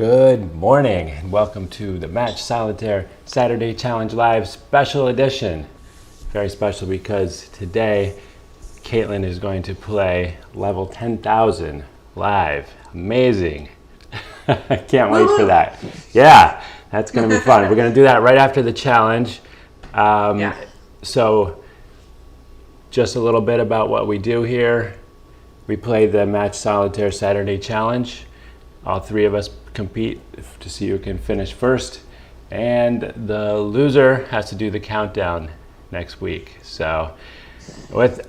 Good morning and welcome to the Match Solitaire Saturday Challenge Live Special Edition. Very special because today Caitlin is going to play level 10,000 live. Amazing. I can't wait for that. Yeah, that's going to be fun. We're going to do that right after the challenge. So just a little bit about what we do here. We play the Match Solitaire Saturday Challenge. All three of us compete to see who can finish first, and the loser has to do the countdown next week. So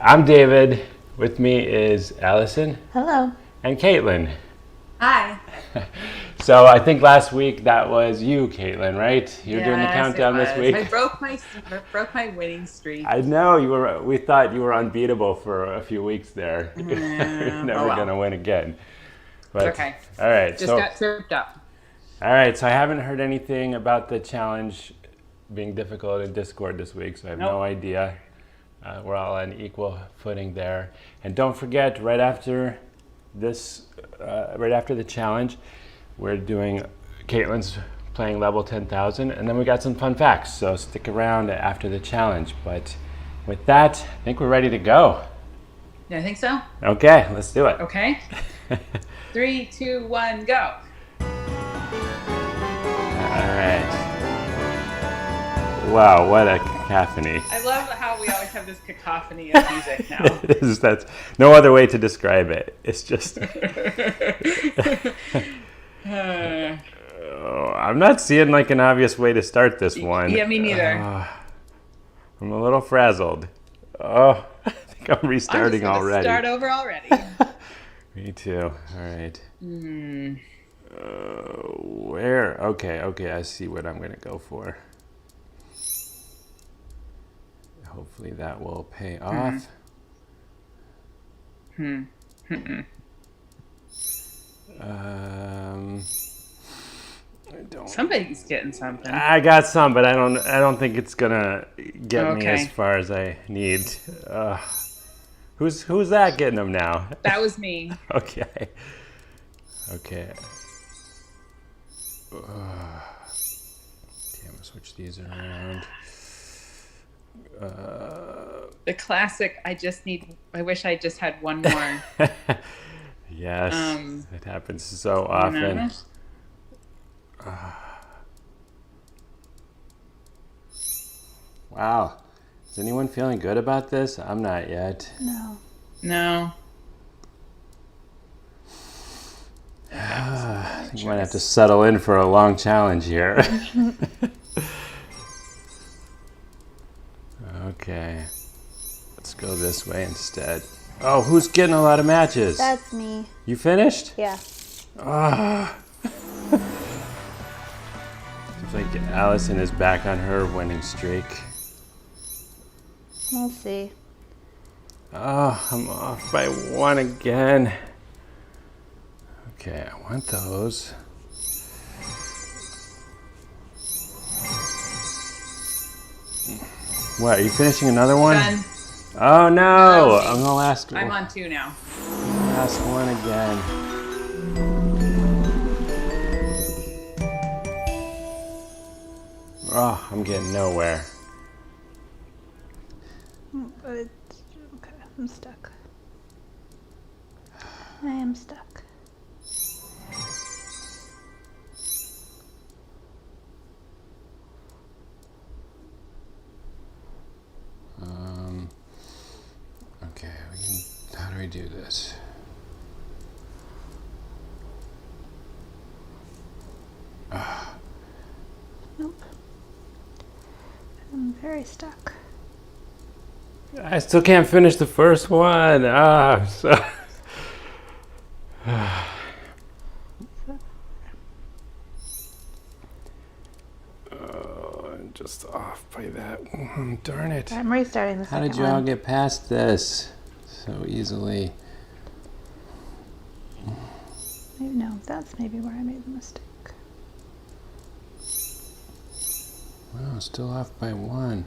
I'm David, with me is Allison. Hello. And Caitlin. Hi. So I think last week that was you, Caitlin, right? You're doing the countdown this week. I broke my winning streak. I know we thought you were unbeatable for a few weeks there. You're never gonna win again. But, it's okay. All right. Just got tripped up. All right. So I haven't heard anything about the challenge being difficult in Discord this week, so I have no idea. We're all on equal footing there. And don't forget, right after the challenge, we're doing Caitlin's playing level 10,000, and then we got some fun facts. So stick around after the challenge. But with that, I think we're ready to go. Yeah, I think so. Okay, let's do it. Okay. 3, 2, 1, go. All right. Wow, what a cacophony. I love how we always have this cacophony of music now. That's no other way to describe it. It's just... I'm not seeing like an obvious way to start this one. Yeah, me neither. I'm a little frazzled. Oh, I think I'm restarting already. Start over already. Me too. All right. Where? Okay. I see what I'm going to go for. Hopefully that will pay off. Somebody's getting something. I got some, but I don't think it's gonna get me as far as I need. Who's that getting them now? That was me. Okay. Damn, switch these around. The classic. I wish I just had one more. Yes, it happens so often. Wow. Is anyone feeling good about this? I'm not yet. No. I think you might have to settle in for a long challenge here. Okay. Let's go this way instead. Oh, who's getting a lot of matches? That's me. You finished? Yeah. Seems like Allison is back on her winning streak. We'll see. Oh, I'm off by one again. Okay, I want those. What, are you finishing another one? Done. Oh no! I'm the last one. I'm on 2 now. Last one again. Oh, I'm getting nowhere. But it's okay. I'm stuck. I am stuck. Okay, how do we do this? Nope. I'm very stuck. I still can't finish the first one. So... I'm just off by that. Darn it. I'm restarting the second How did you all get past this so easily? No, that's maybe where I made the mistake. Wow, still off by one.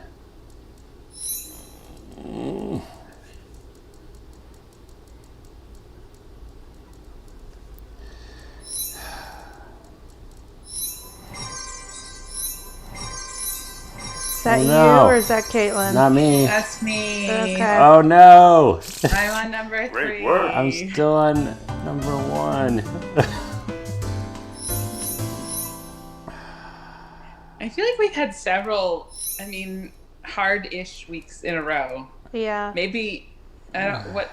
that Oh, you no. or is that Caitlin? Not me. That's me. Okay. Oh no! I'm on number Great 3. work. I'm still on number 1. I feel like we've had several, hard-ish weeks in a row. Yeah. Maybe, I don't, what,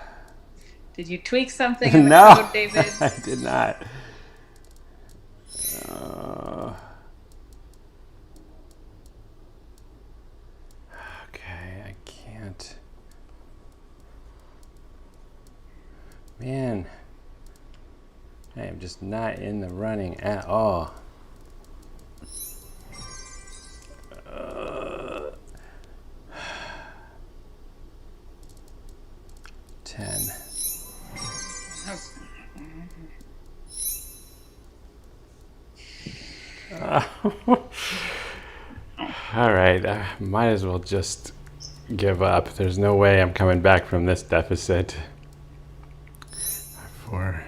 did you tweak something in the No, code, David? I did not. Uh, okay, I can't. Man, I am just not in the running at all. 10. All right, might as well just give up. There's no way I'm coming back from this deficit. 4.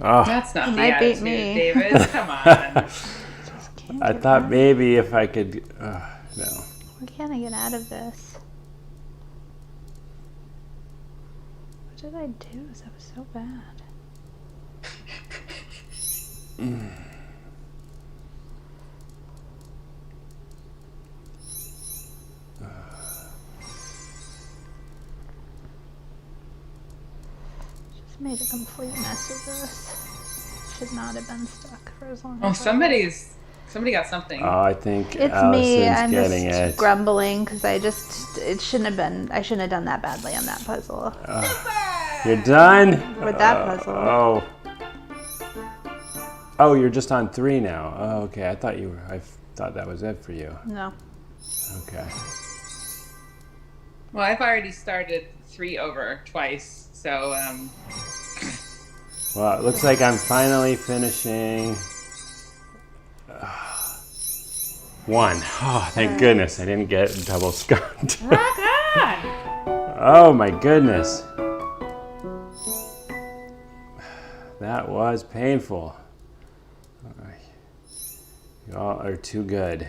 Oh, That's not You the might beat attitude, me. David. Come on. Can't I get thought out. maybe if I could. No. Why can't I get out of this? What did I do? That was so bad. Just made a complete mess of this. Should not have been stuck for as long Oh, as somebody got something. Oh, I think It's Allison's me. I'm getting just it. grumbling because it shouldn't have been. I shouldn't have done that badly on that puzzle. You're done? With that puzzle. Oh. Oh, you're just on 3 now. Oh, okay. I thought that was it for you. No. Okay. Well, I've already started 3 over twice, so Well, it looks like I'm finally finishing 1. Oh, thank goodness I didn't get double skunked. rock on. Oh my goodness. That was painful. You all are too good.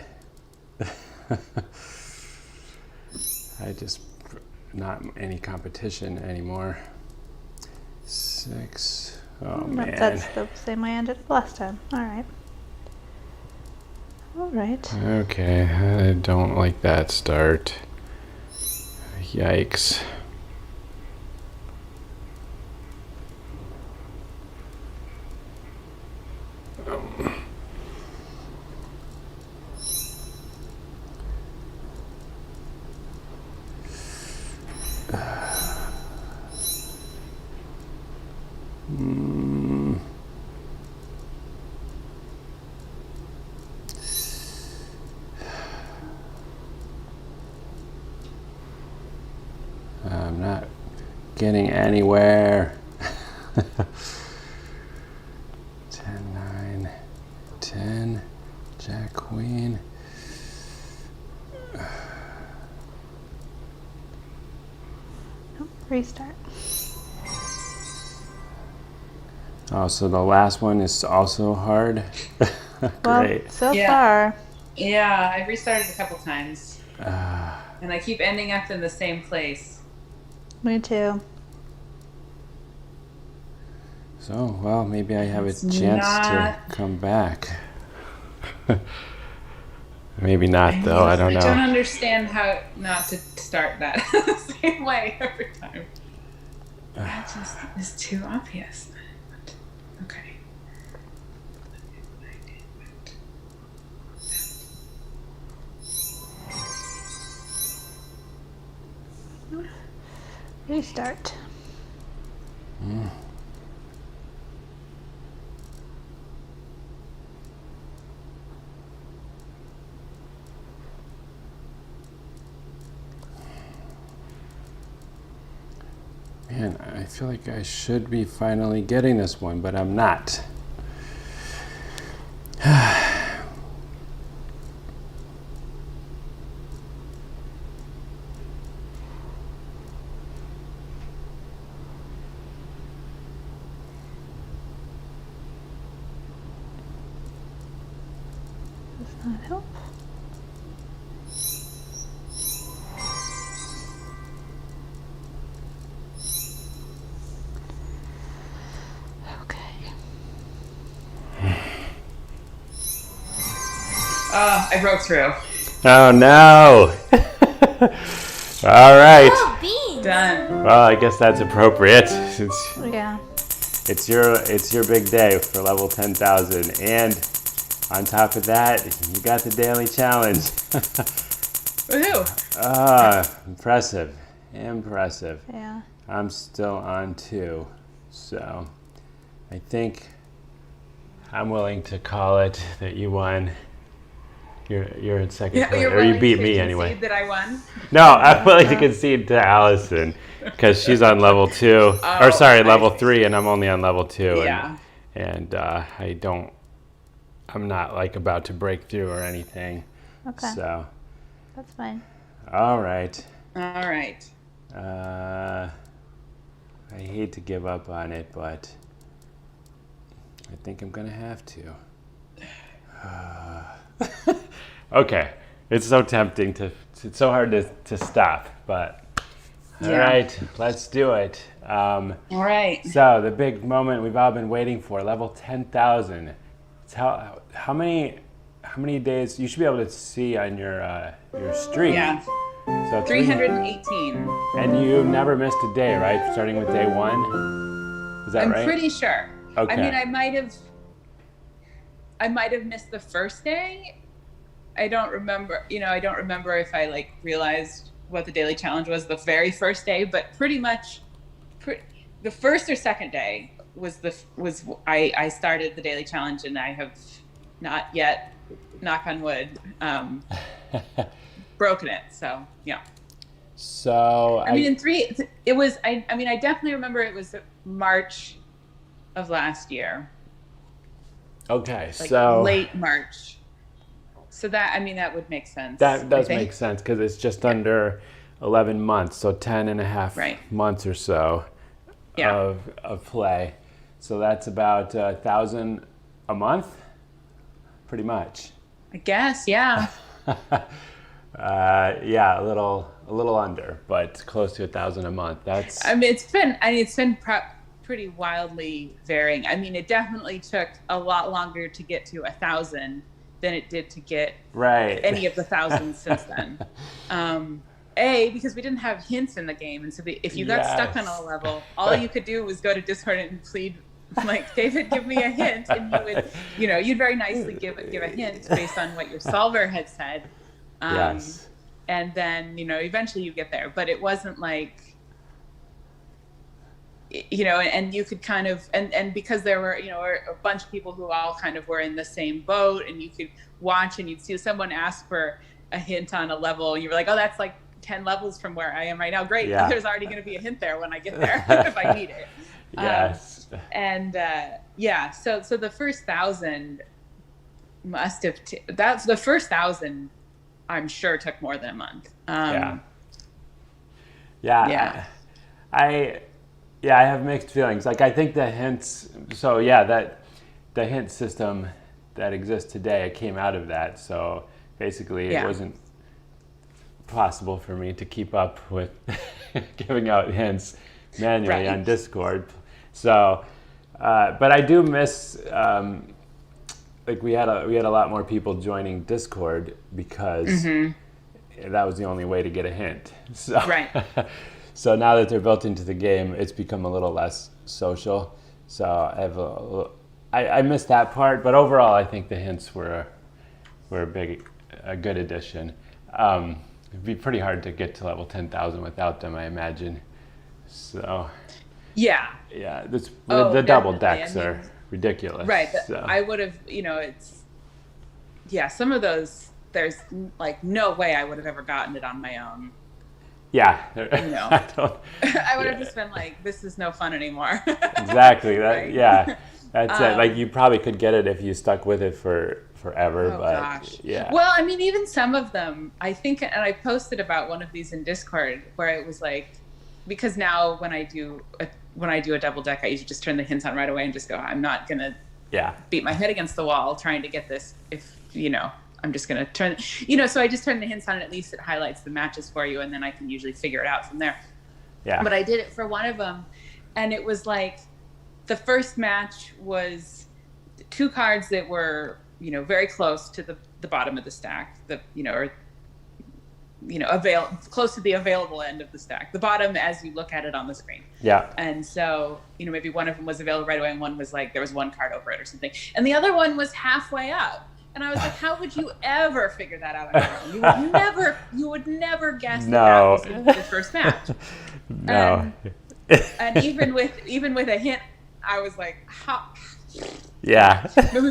I just, not any competition anymore. 6. Oh man. That's the same way I ended up last time. All right. All right. Okay, I don't like that start. Yikes. I'm not getting anywhere. 10, 9, 10, Jack, Queen. Oh, restart. Oh, so the last one is also hard? Great. Well, so Yeah. far, Yeah, I've restarted a couple times. And I keep ending up in the same place. me too. So, well, maybe I have a It's chance not- to come back. Maybe not, though. I don't I don't know. understand how not to start that the same way every time. That just is too obvious. Okay. Restart. Man, I feel like I should be finally getting this one, but I'm not. Does not help. I broke through. Oh no! All right. Oh, beans. Done. Well, I guess that's appropriate. Yeah. It's your big day for level 10,000, and on top of that, you got the daily challenge. Woohoo! Impressive. Yeah. I'm still on 2, so I think I'm willing to call it that you won. You're in second place, You're or you willing beat to me concede anyway. that I won? No, I'm willing to concede to Allison because she's on level 2, or sorry, level 3, and I'm only on level 2. Yeah. And I'm not like about to break through or anything. Okay. So, That's fine. all right. All right. I hate to give up on it, but I think I'm gonna have to. Okay, it's so tempting it's so hard to stop, but all Yeah. right, let's do it. All right. So the big moment we've all been waiting for, level 10,000. It's how many days you should be able to see on your streak. Yeah. So 318. And you never missed a day, right? Starting with day 1. Is that I'm right? pretty sure. Okay. I mean, I might have missed the first day. I don't remember. I don't remember if I like realized what the daily challenge was the very first day, but pretty much, the first or second day was I started the daily challenge, and I have not yet, knock on wood, broken it. So yeah. So I mean, it was. I mean, I definitely remember it was March of last year. Okay, Like so late March. So that would make sense. that does make sense because it's just under 11 months, so 10 and a half Right. months or so Yeah. of play. So that's about 1,000 a month, pretty much. I guess, yeah. Yeah, a little under, but close to 1,000 a month. That's I mean, it's been pretty wildly varying. I mean, it definitely took a lot longer to get to 1,000 than it did to get right. any of the thousands since then. Because we didn't have hints in the game, and so if you got stuck on a level, all you could do was go to Discord and plead, like, David, give me a hint, and you would, you'd very nicely give a hint based on what your solver had said. Yes. And then, eventually you get there, but it wasn't like, and you could kind of, and because there were, a bunch of people who all kind of were in the same boat, and you could watch and you'd see someone ask for a hint on a level, and you were like, oh, that's like 10 levels from where I am right now. Great. Yeah. There's already going to be a hint there when I get there if I need it. Yes. So the first 1,000 must have, that's the first 1,000, I'm sure took more than a month. Yeah. I have mixed feelings. Like, I think the hints, so yeah, that the hint system that exists today came out of that. So basically it wasn't possible for me to keep up with giving out hints manually on Discord. So, but I do miss, like we had a lot more people joining Discord because that was the only way to get a hint. So, so now that they're built into the game, it's become a little less social. So I missed that part, but overall, I think the hints were a good addition. It'd be pretty hard to get to level 10,000 without them, I imagine. So yeah, the double decks are ridiculous. Right, but so. I would have, some of those, there's like no way I would have ever gotten it on my own. Yeah, I would have just been like, this is no fun anymore. Exactly. Right. Yeah, that's it. Like, you probably could get it if you stuck with it for forever. Oh, but gosh. Yeah. Well, I mean, even some of them, I think, and I posted about one of these in Discord where it was like, because now when I do a double deck, I usually just turn the hints on right away and just go, I'm not gonna beat my head against the wall trying to get this. If I'm just going to turn, so I just turn the hints on, and at least it highlights the matches for you, and then I can usually figure it out from there. Yeah. But I did it for one of them, and it was like the first match was 2 cards that were very close to the bottom of the stack, close to the available end of the stack, the bottom as you look at it on the screen. Yeah. And so, maybe one of them was available right away and one was like, there was one card over it or something. And the other one was halfway up. And I was like, how would you ever figure that out on your own? You would never guess that was the first match. No. And even with a hint, I was like, how? Yeah.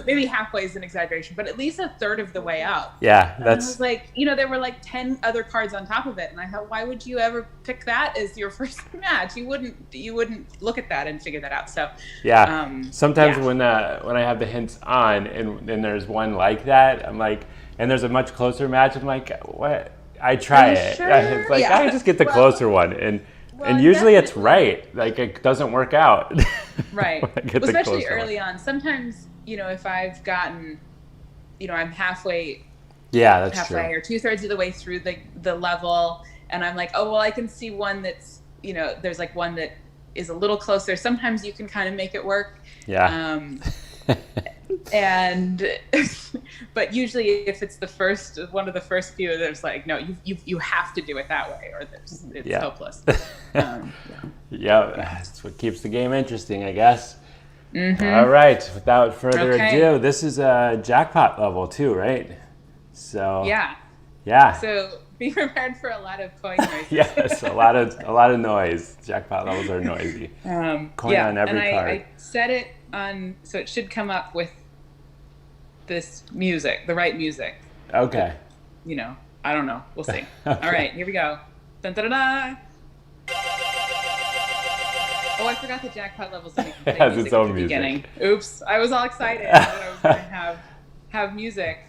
Maybe halfway is an exaggeration, but at least a third of the way up. Yeah, And I was like, there were like 10 other cards on top of it, and I thought, why would you ever pick that as your first match? You wouldn't look at that and figure that out. So yeah. Sometimes when I have the hints on and there's one like that, I'm like, and there's a much closer match, I'm like, what? I try it. Sure? It's like I just get the closer one, and usually definitely. it's right. Like it doesn't work out. Right. Especially Especially early on. Sometimes, if I've gotten, I'm halfway. Yeah, that's halfway true. Or 2/3 of the way through the level, and I'm like, oh well, I can see one that's, there's like one that is a little closer. Sometimes you can kind of make it work. Yeah. But usually if it's one of the first few, there's like, no, you have to do it that way, or it's hopeless. Yeah, that's what keeps the game interesting, I guess. Mm-hmm. All right, without further ado, this is a jackpot level too, right? So yeah. So be prepared for a lot of coin noise. Yes, a lot of noise. Jackpot levels are noisy. Coin on every card. I set it on, so it should come up with this music, the right music. Okay. I don't know. We'll see. Okay. All right, here we go. Dun, da, da, da. Oh, I forgot the jackpot levels. It has its own music. Beginning. Oops, I was all excited that I was going to have music.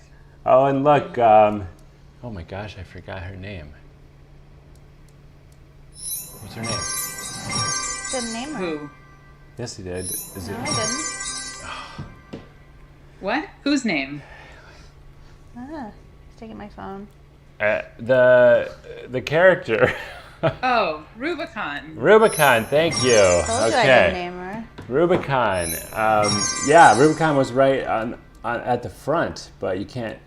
Oh, and look. Oh my gosh, I forgot her name. What's her name? Didn't name her. Who? Yes, he did. Is No, it? I didn't. What? Whose name? He's taking my phone. The character. Oh, Rubicon. Rubicon, thank you. Told you I didn't name her. Rubicon. Rubicon was right on at the front, but you can't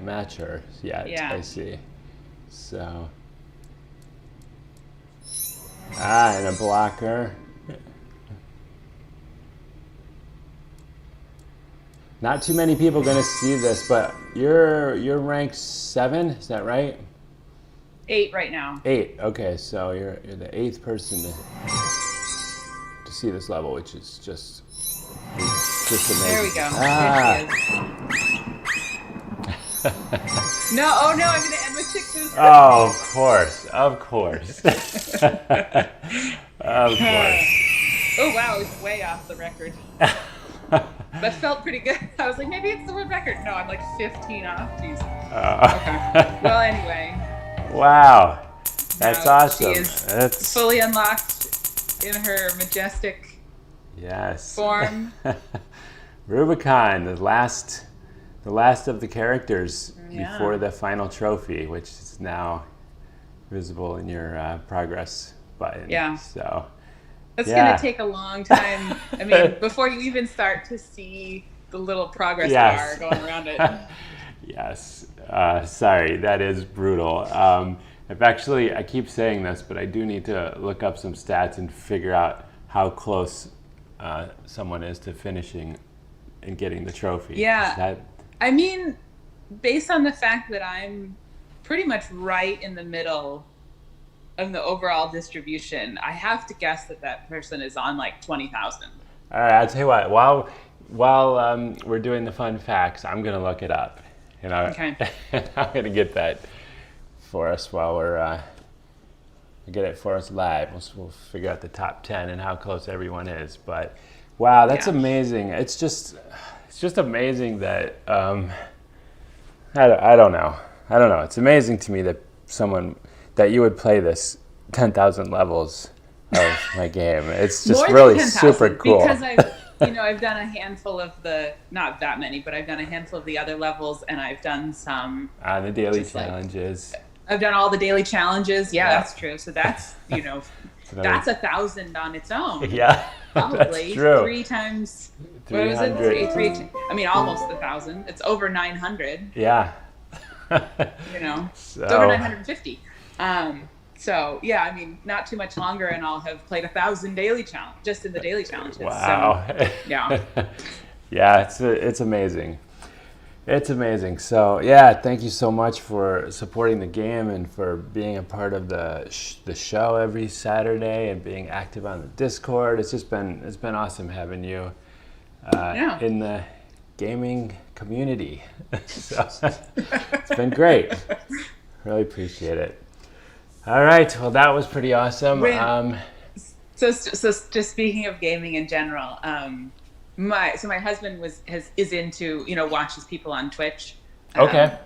match her yet. Yeah. I see. So. And a blocker. Not too many people going to see this, but you're ranked 7, is that right? 8 right now. 8. Okay, so you're the 8th person to see this level, which is just amazing. There we go. Ah. There she is. No, I'm going to end with 6s. Oh, of course. Of course. Oh wow, it was way off the record. That felt pretty good. I was like, maybe it's the world record. No, I'm like 15 off. Jeez. Okay. Well, anyway. Wow. That's awesome. She is That's fully unlocked in her majestic form. Rubicon, the last of the characters before the final trophy, which is now visible in your progress button. Yeah. So that's going to take a long time. I mean, before you even start to see the little progress bar going around it. Yes. Sorry, that is brutal. I keep saying this, but I do need to look up some stats and figure out how close someone is to finishing and getting the trophy. Yeah. I mean, based on the fact that I'm pretty much right in the middle of the overall distribution, I have to guess that person is on like 20,000. All right, I'll tell you what. While we're doing the fun facts, I'm gonna look it up. Okay. I'm gonna get that for us while we're get it for us live. We'll figure out the top 10 and how close everyone is. But wow, that's amazing. It's just amazing that I don't know. It's amazing to me that you would play this 10,000 levels of my game. It's just really super cool. Because I've done a handful of not that many, but I've done a handful of the other levels, and I've done some the daily challenges. I've done all the daily challenges. Yeah, that's true. So that's that's 1,000 on its own. Yeah, probably that's true. 3 times What was it? 300. I mean, almost 1,000. It's over 900. Yeah. You know, So, it's over 950. So yeah, I mean, not too much longer, and I'll have played 1,000 daily challenge just in the daily challenges. wow. So, yeah. Yeah, it's amazing. It's amazing. So yeah, thank you so much for supporting the game and for being a part of the show every Saturday and being active on the Discord. It's been awesome having you in the gaming community. So it's been great. Really appreciate it. All right, well that was pretty awesome. So just speaking of gaming in general, my husband is into, watches people on Twitch, Okay.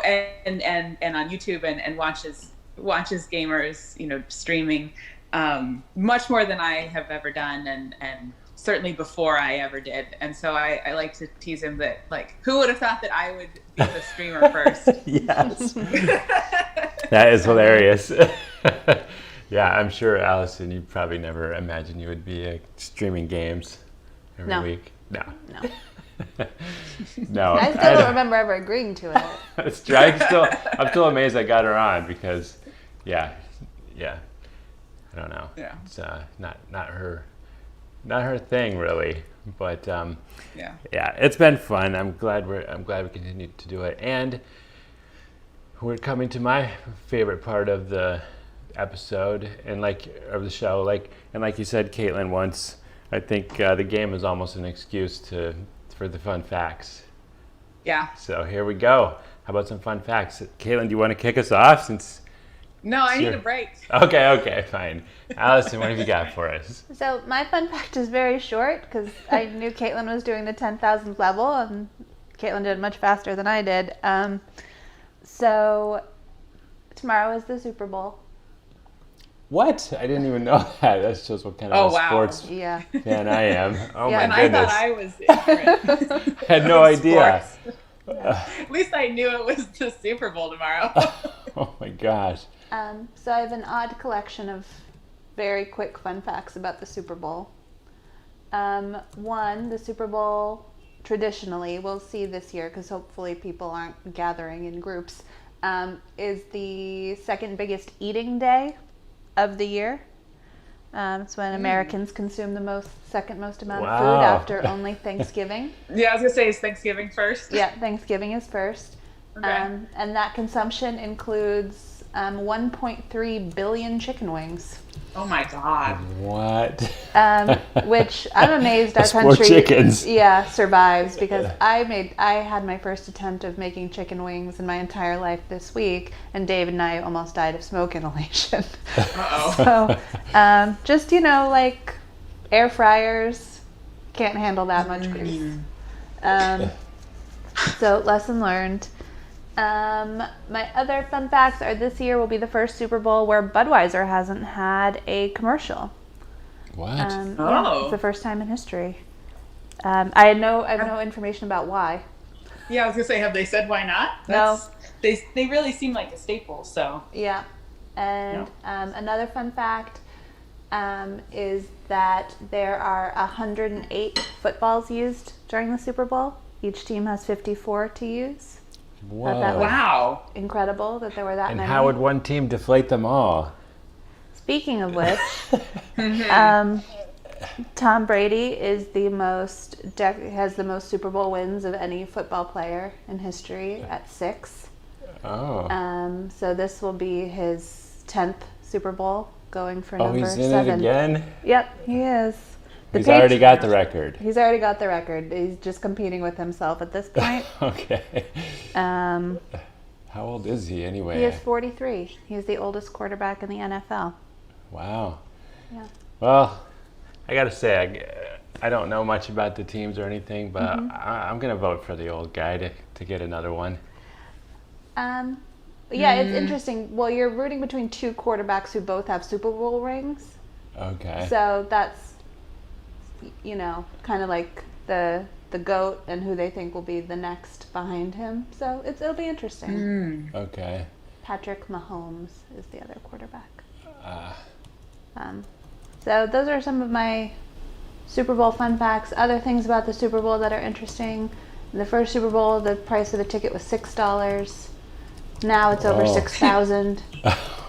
and on YouTube, and watches gamers, streaming, much more than I have ever done, and certainly before I ever did. And so I like to tease him that, like, who would have thought that I would be the streamer first? Yes. That is hilarious. Yeah, I'm sure, Allison, you probably never imagined you would be streaming games every week. No. No. I still don't remember ever agreeing to it. It's true. I'm still amazed I got her on because, yeah, I don't know. Yeah. It's not her thing really, but yeah, it's been fun. I'm glad we continue to do it, and we're coming to my favorite part of the episode and of the show. And like you said, Caitlin, once, I think the game is almost an excuse for the fun facts. Yeah. So here we go. How about some fun facts? Caitlin, do you want to kick us off No, I need a break. Okay, fine. Allison, what have you got for us? So my fun fact is very short because I knew Caitlin was doing the 10,000th level, and Caitlin did it much faster than I did. So tomorrow is the Super Bowl. What? I didn't even know that. That shows what kind of sports fan I am. Oh Yeah. my And goodness. I thought I was ignorant. I had no idea. At least I knew it was the Super Bowl tomorrow. Oh my gosh. So I have an odd collection of very quick fun facts about the Super Bowl. One, the Super Bowl traditionally, we'll see this year because hopefully people aren't gathering in groups, is the second biggest eating day of the year. It's when Americans consume the second most amount of food after only Thanksgiving. Yeah, I was gonna say, is Thanksgiving first? Yeah, Thanksgiving is first. Okay. And that consumption includes 1.3 billion chicken wings. Oh my God. What? Which I'm amazed our That's country 4 chickens. survives, because I had my first attempt of making chicken wings in my entire life this week, and David and I almost died of smoke inhalation. Uh-oh. So just like air fryers can't handle that much grease. So lesson learned. My other fun facts are this year will be the first Super Bowl where Budweiser hasn't had a commercial. What? Yeah, it's the first time in history. I have no information about why. Yeah, I was gonna say, have they said why not? No. They really seem like a staple. So. Yeah, and another fun fact is that there are 108 footballs used during the Super Bowl. Each team has 54 to use. Whoa. That was Wow. incredible that there were that And many. how would one team deflate them all? Speaking of which, Tom Brady is has the most Super Bowl wins of any football player in history at 6. Oh. So this will be his 10th Super Bowl, going for number He's in 7. it again? Yep, he is. He's already got the record. He's already got the record. He's just competing with himself at this point. Okay. How old is he anyway? He is 43. He's the oldest quarterback in the NFL. Wow. Yeah. Well, I got to say, I don't know much about the teams or anything, but I'm going to vote for the old guy to get another one. Yeah, it's interesting. Well, you're rooting between 2 quarterbacks who both have Super Bowl rings. Okay. So that's, kind of like the GOAT and who they think will be the next behind him. So it'll be interesting. Okay. Patrick Mahomes is the other quarterback. So those are some of my Super Bowl fun facts, other things about the Super Bowl that are interesting. The first Super Bowl, the price of a ticket was $6. Now it's over 6,000.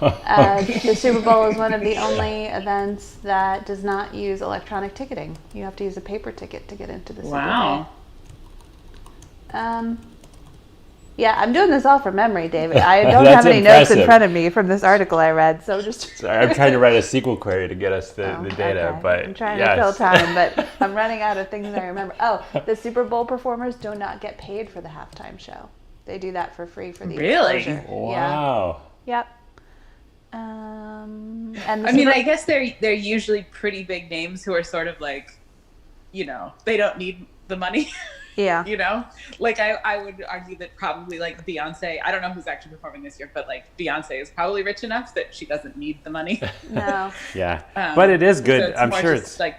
The Super Bowl is one of the only events that does not use electronic ticketing. You have to use a paper ticket to get into the Super Wow. Bowl. Yeah, I'm doing this all from memory, David. I don't That's have any notes in impressive. front of me from this article I read, so just... Sorry, I'm trying to write a SQL query to get us the data, okay. but I'm trying yes. to fill time, but I'm running out of things I remember. Oh, the Super Bowl performers do not get paid for the halftime show. They do that for free for the Really? exposure. Wow. Yeah. Yep. And the I mean, Super- I guess they're usually pretty big names who are sort of like, you know, they don't need the money. yeah. You know, like I would argue that probably like Beyonce, I don't know who's actually performing this year, but like Beyonce is probably rich enough that she doesn't need the money. No. Yeah. But it is good. So it's I'm more sure just, it's like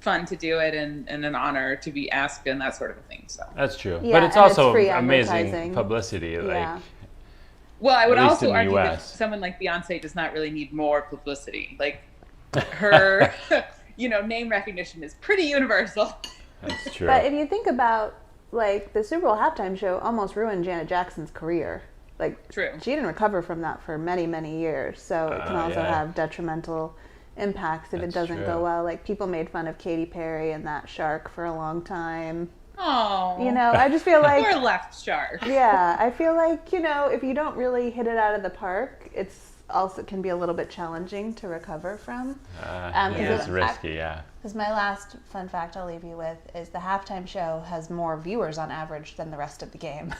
fun to do it and an honor to be asked and that sort of a thing. So, that's true. Yeah, but it's and it's also free amazing advertising. publicity. Yeah. well, I would At least also in the argue that US. someone like Beyonce does not really need more publicity. Like her, you know, name recognition is pretty universal. That's true. But if you think about, like, the Super Bowl halftime show almost ruined Janet Jackson's career. Like, True. she didn't recover from that for many, many years. So it can also yeah. have detrimental impacts if That's it doesn't true. go well. Like, people made fun of Katy Perry and that shark for a long time. Oh, You know, I just feel like... poor left shark. Yeah, I feel like, you know, if you don't really hit it out of the park, it's also can be a little bit challenging to recover from. It is risky, yeah. Because my last fun fact I'll leave you with is the halftime show has more viewers on average than the rest of the game.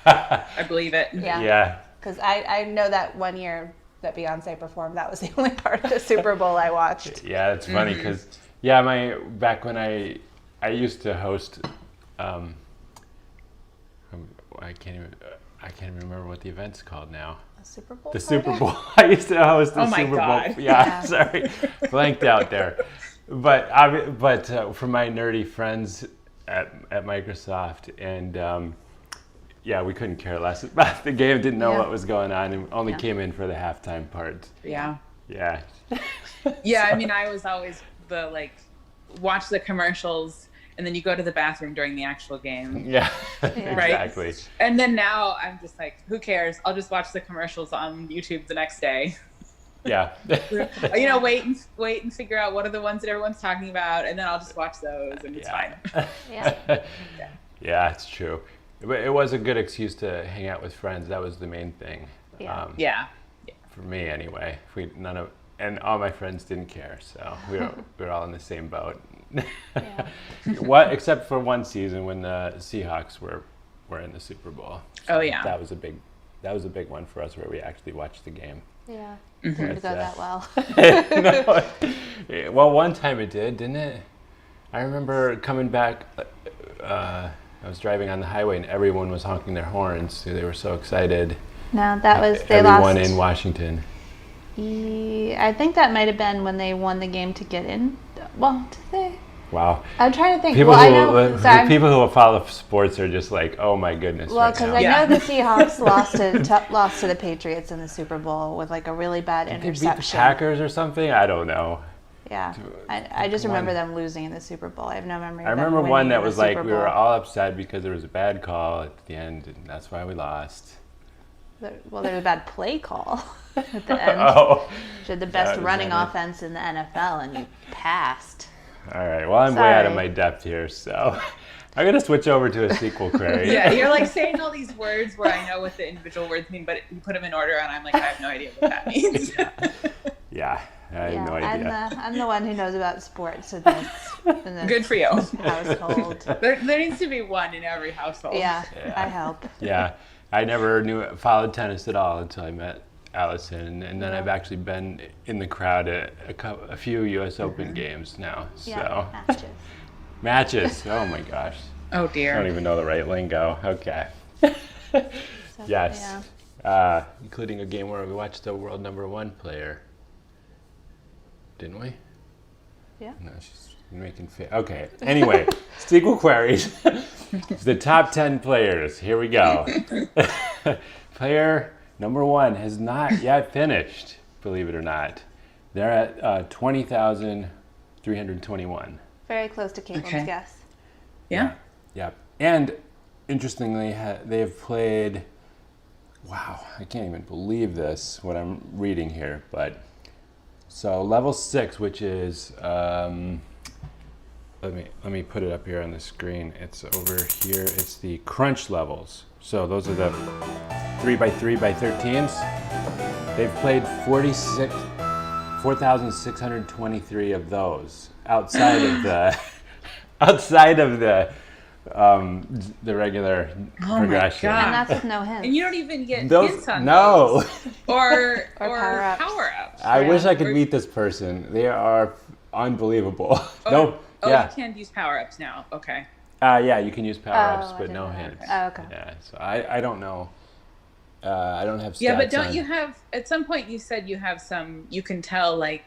I believe it. Yeah. Yeah. Because I know that one year that Beyonce performed, that was the only part of the Super Bowl I watched. Yeah, it's funny because back when I used to host, I can't even remember what the event's called now. The Super Bowl? The Super Bowl. I used to host the Oh my Super God. Bowl. Yeah, sorry, blanked out there. But for my nerdy friends at Microsoft, and we couldn't care less about the game. Didn't know what was going on, and only came in for the halftime part. Yeah. Yeah. Yeah, I mean, I was always the like, watch the commercials, and then you go to the bathroom during the actual game. Yeah. Right? Exactly. And then now I'm just like, who cares? I'll just watch the commercials on YouTube the next day. Yeah. You know, wait and figure out what are the ones that everyone's talking about, and then I'll just watch those, and it's fine. Yeah. Yeah, it's true. But it was a good excuse to hang out with friends. That was the main thing. Yeah. Yeah. For me, anyway. And all my friends didn't care, so we were all in the same boat. Yeah. Except for one season when the Seahawks were in the Super Bowl. Oh yeah. That was a big one for us where we actually watched the game. Yeah. It didn't go that well. No. Well, one time it did, didn't it? I remember coming back. I was driving on the highway and everyone was honking their horns. They were so excited. No, that was Everyone in Washington. I think that might have been when they won the game to get in. Well, did they? Wow. I'm trying to think. People Well, people who follow sports are just like, oh my goodness. Well, right because now. I Yeah. know the Seahawks lost to the Patriots in the Super Bowl with like a really bad Did they beat the interception. Packers or something? I don't know. Yeah, I just remember One. them losing in the Super Bowl. I have no memory. I of them remember winning one in that the was like Super we were Bowl. all upset because there was a bad call at the end, and that's why we lost. Well, there was a bad play call at the end. Oh, You had the best was running that it? offense in the NFL, and you passed. all right. Well, I'm way out of Sorry. my depth here, so I'm gonna switch over to a SQL query. Yeah, you're like saying all these words where I know what the individual words mean, but you put them in order, and I'm like, I have no idea what that means. Yeah, I have no idea. I'm the one who knows about sports in this Good for you. household. There needs to be one in every household. Yeah, Yeah. I help. Yeah, I never followed tennis at all until I met Allison, and then I've actually been in the crowd at a few U.S. Open games now. So Yeah, matches. matches. Oh my gosh, Oh I don't dear. even know the right lingo. Okay. So, Yes. yeah. Including a game where we watched the world #1 player. Didn't we? Yeah. No, she's making okay. Anyway, SQL queries. The top 10 players. Here we go. Player number 1 has not yet finished, believe it or not. They're at 20,321. Very close to Caitlin's Okay. guess. Yeah. Yeah. And interestingly, they've played, wow, I can't even believe this, what I'm reading here. But so level 6, which is, let me put it up here on the screen. It's over here. It's the crunch levels. So those are the 3x3x13s. They've played 4,623 of those outside of the regular progression. God. And that's with no hints. And you don't even get Those, hints on no. those. Or power-ups. power-ups. I wish I could Or- meet this person. They are unbelievable. Oh, No, oh, yeah. you can use power-ups now. Okay. Yeah, you can use power-ups, Oh, I but didn't no know that. hints. Oh, okay. Yeah, so I don't know. I don't have stats Yeah, but don't on- you have, at some point you said you have some, you can tell like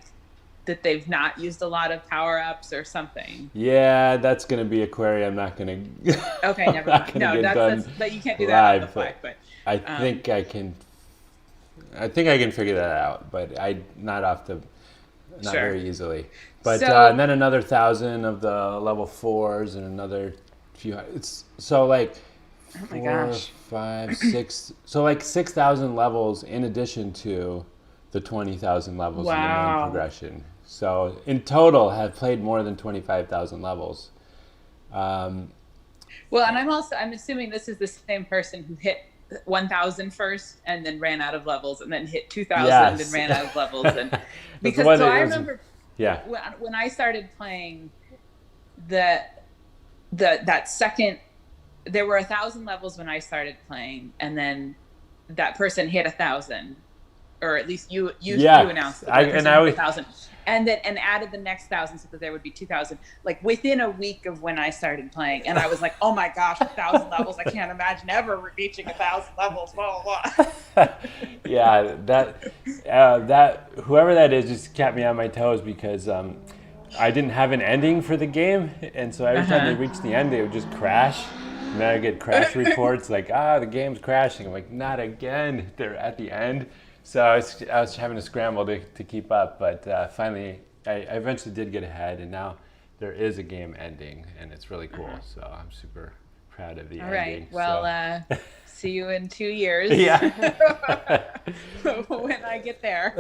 that they've not used a lot of power-ups or something. Yeah, that's going to be a query I'm not going to... Okay, never mind. No, that's but you can't do that on the live, fly. But I think I can figure that out, but not Sure. very easily. But So- and then another 1,000 of the level 4s and another few. It's so like oh my 4, gosh. 5, 6. So like 6,000 levels in addition to the 20,000 levels in the main Wow. progression. So in total, have played more than 25,000 levels. Well, and I'm assuming this is the same person who hit 1,000 first and then ran out of levels and then hit 2,000 Yes. and ran out of levels. And because one so that I wasn't- remember Yeah. when I started playing that second, there were 1,000 levels when I started playing, and then that person hit 1,000, or at least you Yeah. announced that I- that and person I hit always- 1,000, and added the next 1,000 so that there would be 2,000, like within a week of when I started playing, and I was like, oh my gosh, 1,000 levels! I can't imagine ever reaching 1,000 levels. Blah blah blah. Yeah, that whoever that is just kept me on my toes because I didn't have an ending for the game, and so every time they reached the end, they would just crash. And then I get crash reports like, the game's crashing. I'm like, not again. They're at the end. So I was having to scramble to keep up, but finally I eventually did get ahead, and now there is a game ending, and it's really cool. So I'm super proud of the All ending. right. Well, so. see you in 2 years. Yeah. When I get there.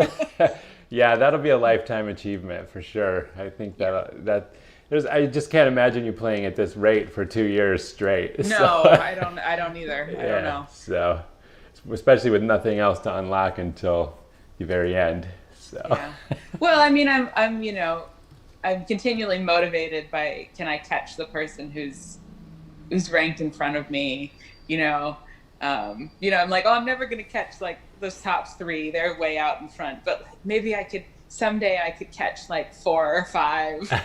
Yeah, that'll be a lifetime achievement for sure. I think I just can't imagine you playing at this rate for 2 years straight. No, So, I don't either. I don't know. So, especially with nothing else to unlock until the very end. So, Yeah. Well, I mean, I'm continually motivated by, can I catch the person who's ranked in front of me? I'm like, I'm never going to catch like those top 3. They're way out in front, but maybe someday I could catch like 4 or 5,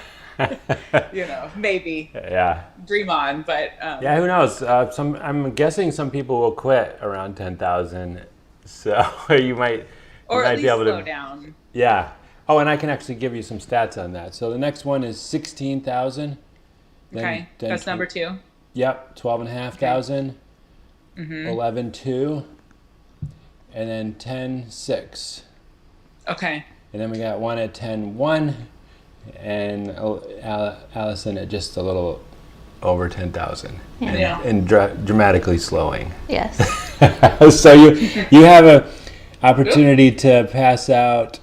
maybe yeah. dream on, but, Yeah, who knows? I'm guessing some people will quit around 10,000. So, you might or might at be least able slow to down. Yeah. Oh, and I can actually give you some stats on that. So the next one is 16,000. Okay. That's number 2. Yep, 12,500. 11,200. And then 10,600. Okay. And then we got one at 10,100. And Allison at just a little over 10,000. Yeah. And dramatically slowing. Yes. So you have a opportunity to pass out,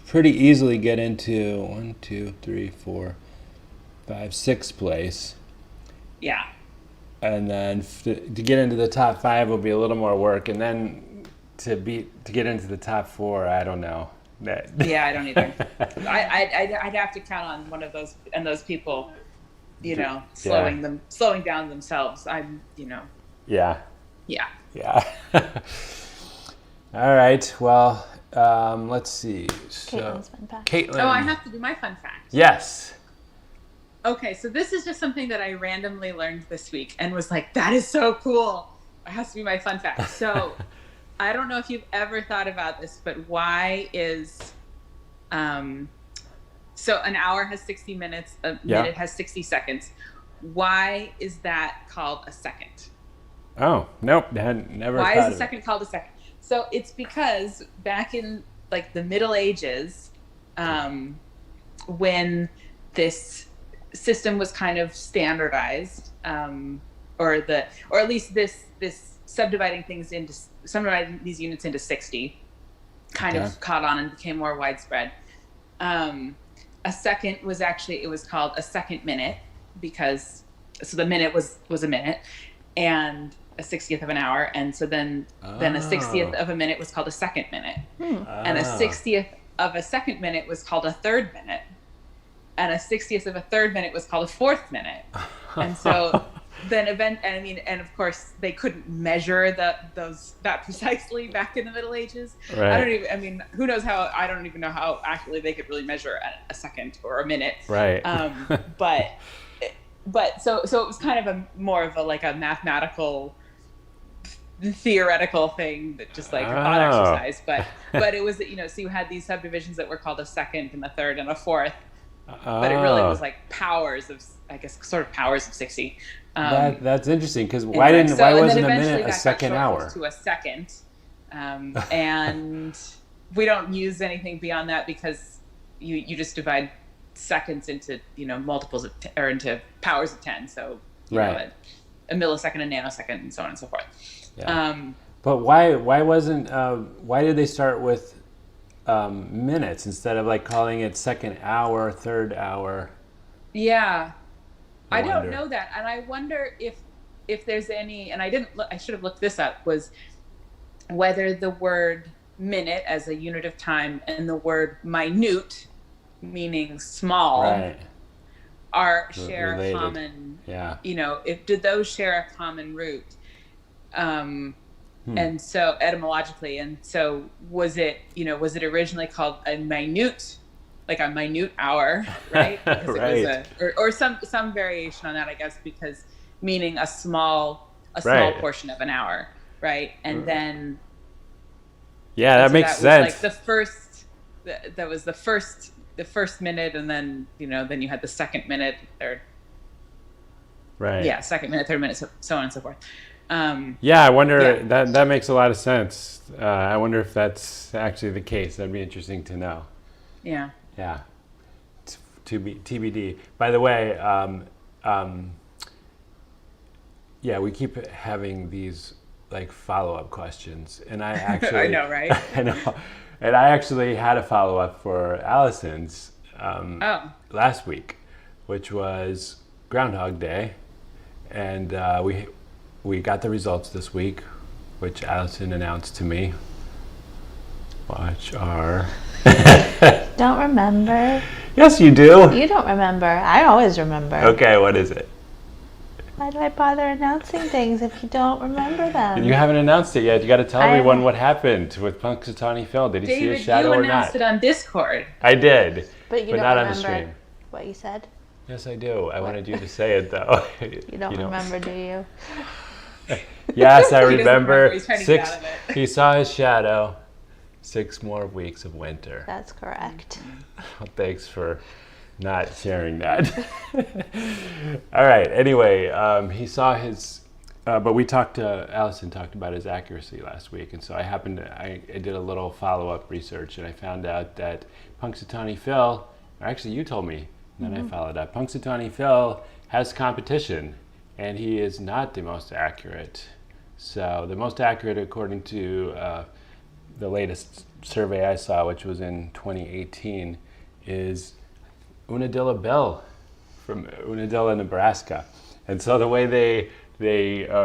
pretty easily get into 1, 2, 3, 4, 5, 6th place, Yeah. and then to get into the top 5 will be a little more work, and then to get into the top 4, I don't know. Yeah, I don't either. I'd have to count on one of those people, slowing down themselves. Yeah. Yeah. Yeah. All right. Well, let's see. So, Caitlin's fun fact. Caitlin. Oh, I have to do my fun fact. Yes. Okay, so this is just something that I randomly learned this week and was like, that is so cool. It has to be my fun fact. So I don't know if you've ever thought about this, but why is so an hour has 60 minutes, a minute has 60 seconds. Why is that called a second? Oh, nope. Had never Why thought is a of it. second called a second? So it's because back in like the Middle Ages, when this system was kind of standardized, or at least this subdividing these units into 60 kind of caught on and became more widespread. A second was actually, it was called a second minute, because so the minute was a minute, and a 60th of an hour, and so then a 60th of a minute was called a second minute, and a 60th of a second minute was called a third minute, and a 60th of a third minute was called a fourth minute. And so then and of course they couldn't measure that precisely back in the Middle Ages. Right. Who knows how, I don't even know how accurately they could really measure a second or a minute. Right. But so it was kind of more of a mathematical, theoretical thing that just thought exercise, but it was, so you had these subdivisions that were called a second and a third and a fourth, but it really was powers of 60. That's interesting, because why wasn't a minute a second hour? To a second, and we don't use anything beyond that, because you just divide seconds into multiples of or into powers of 10. So right. A millisecond, a nanosecond, and so on and so forth. Yeah. But why did they start with minutes instead of calling it second hour, third hour? Yeah, I don't know that, and I wonder if there's any. And I should have looked this up. Was whether the word minute as a unit of time and the word minute, meaning small, right, share related. A common. Yeah. Did those share a common root? And so etymologically, and so was it originally called a minute, like a minute hour, right? Because right. It was or some variation on that, I guess, because meaning a small right. portion of an hour, right? And then that makes sense. Was the first, that was the first minute, and then then you had the second minute, or right. Yeah, second minute, third minute, so on and so forth. I wonder, that makes a lot of sense. I wonder if that's actually the case. That'd be interesting to know. Yeah. Yeah. TBD. By the way, we keep having these follow-up questions, and I actually I know, right? I know, and I actually had a follow-up for Allison's last week, which was Groundhog Day, and we got the results this week, which Allison announced to me. Watch our... Don't remember? Yes, you do. You don't remember. I always remember. Okay, what is it? Why do I bother announcing things if you don't remember them? You haven't announced it yet. You got to tell everyone what happened with Punxsutawney Phil. Did he see a shadow or not? David, you announced it on Discord. I did, but you don't not remember on the stream. What you said? Yes, I do. I wanted you to say it, though. You don't remember, do you? Yes, I remember. He's trying to get out of it. He saw his shadow. 6 more weeks of winter. That's correct. Well, thanks for not sharing that. All right. Anyway, he saw his, but Allison talked about his accuracy last week, and so I did a little follow-up research, and I found out that Punxsutawney Phil, or actually you told me, and then I followed up. Punxsutawney Phil has competition, and he is not the most accurate. So the most accurate, according to the latest survey I saw, which was in 2018, is Unadilla Bill from Unadilla, Nebraska. And so the way they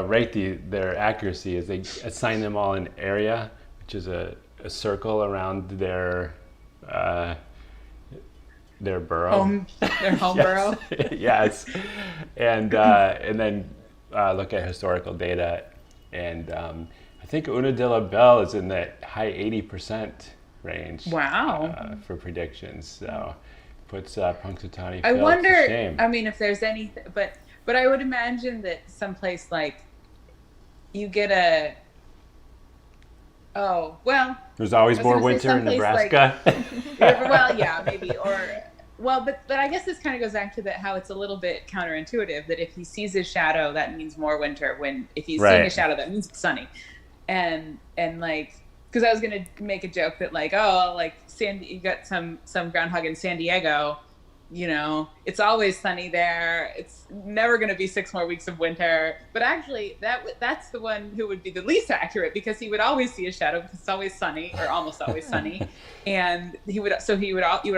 rate their accuracy is they assign them all an area, which is a circle around their borough. Their home borough. Yes. And then look at historical data. And I think Unadilla Bell is in the high 80% range. Wow. For predictions. So puts Punxsutawney Phil I wonder, to shame. if there's anything, but I would imagine that someplace you get there's always more winter in Nebraska. Maybe, but I guess this kind of goes back to how it's a little bit counterintuitive, that if he sees his shadow, that means more winter. If he's seeing a shadow, that means it's sunny. And because I was gonna make a joke that like, oh, like you got some groundhog in San Diego, you know, it's always sunny there. It's never going to be 6 more weeks of winter. But actually, that's the one who would be the least accurate, because he would always see a shadow because it's always sunny, or almost always sunny, and you would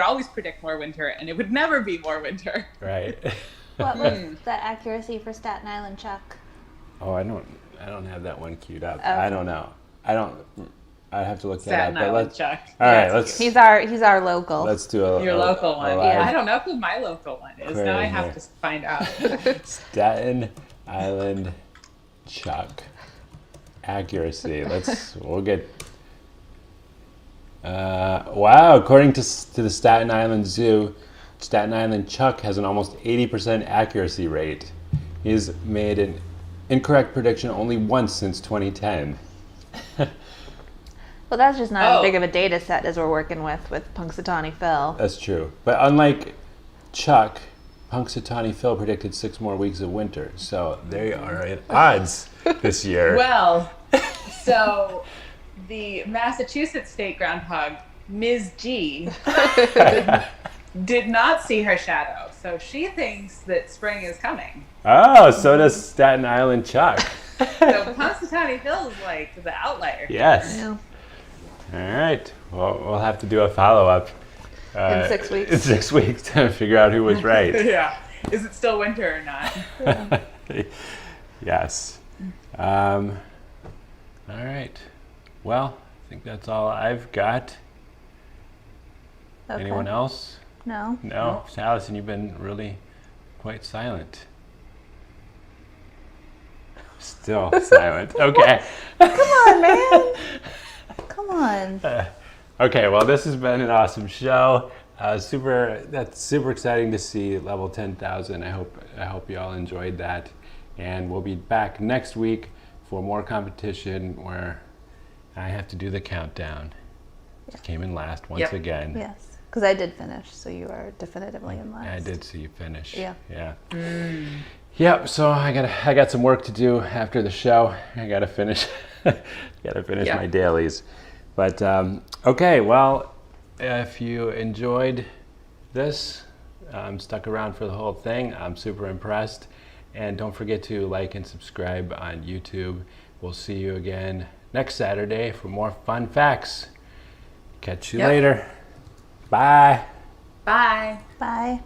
always predict more winter, and it would never be more winter. Right. What was the accuracy for Staten Island Chuck? Oh, I don't have that one queued up. Okay. I don't know. I'd have to look Staten that up. Island Chuck. All right, That's He's our local. let's do your local one. live I don't know who my local one is. Now I have to find out. Staten Island Chuck accuracy. We'll get. Wow, according to the Staten Island Zoo, Staten Island Chuck has an almost 80% accuracy rate. He's made an incorrect prediction only once since 2010. Well, that's just not as big of a data set as we're working with Punxsutawney Phil. That's true. But unlike Chuck, Punxsutawney Phil predicted 6 more weeks of winter. So they are at odds this year. Well, so the Massachusetts state groundhog, Ms. G, did not see her shadow. So she thinks that spring is coming. Oh, so does Staten Island Chuck. So Punxsutawney Phil is like the outlier. Yes. Yeah. All right. Well, we'll have to do a follow-up. In 6 weeks. In 6 weeks to figure out who was right. Yeah. Is it still winter or not? Yes. All right. Well, I think that's all I've got. Okay. Anyone else? No. No. Allison, you've been really quite silent. Still silent. Okay. Come on, man. Come on. Okay, well, this has been an awesome show. That's super exciting to see level 10,000. I hope you all enjoyed that, and we'll be back next week for more competition where I have to do the countdown. Yeah. Came in last once again. Yes, because I did finish, so you are definitively in last. I did see you finish. Yeah. Yeah. Yep. So I got some work to do after the show. I gotta finish. My dailies. But okay. Well, if you enjoyed this, stuck around for the whole thing, I'm super impressed. And don't forget to like and subscribe on YouTube. We'll see you again next Saturday for more fun facts. Catch you later. Bye. Bye. Bye.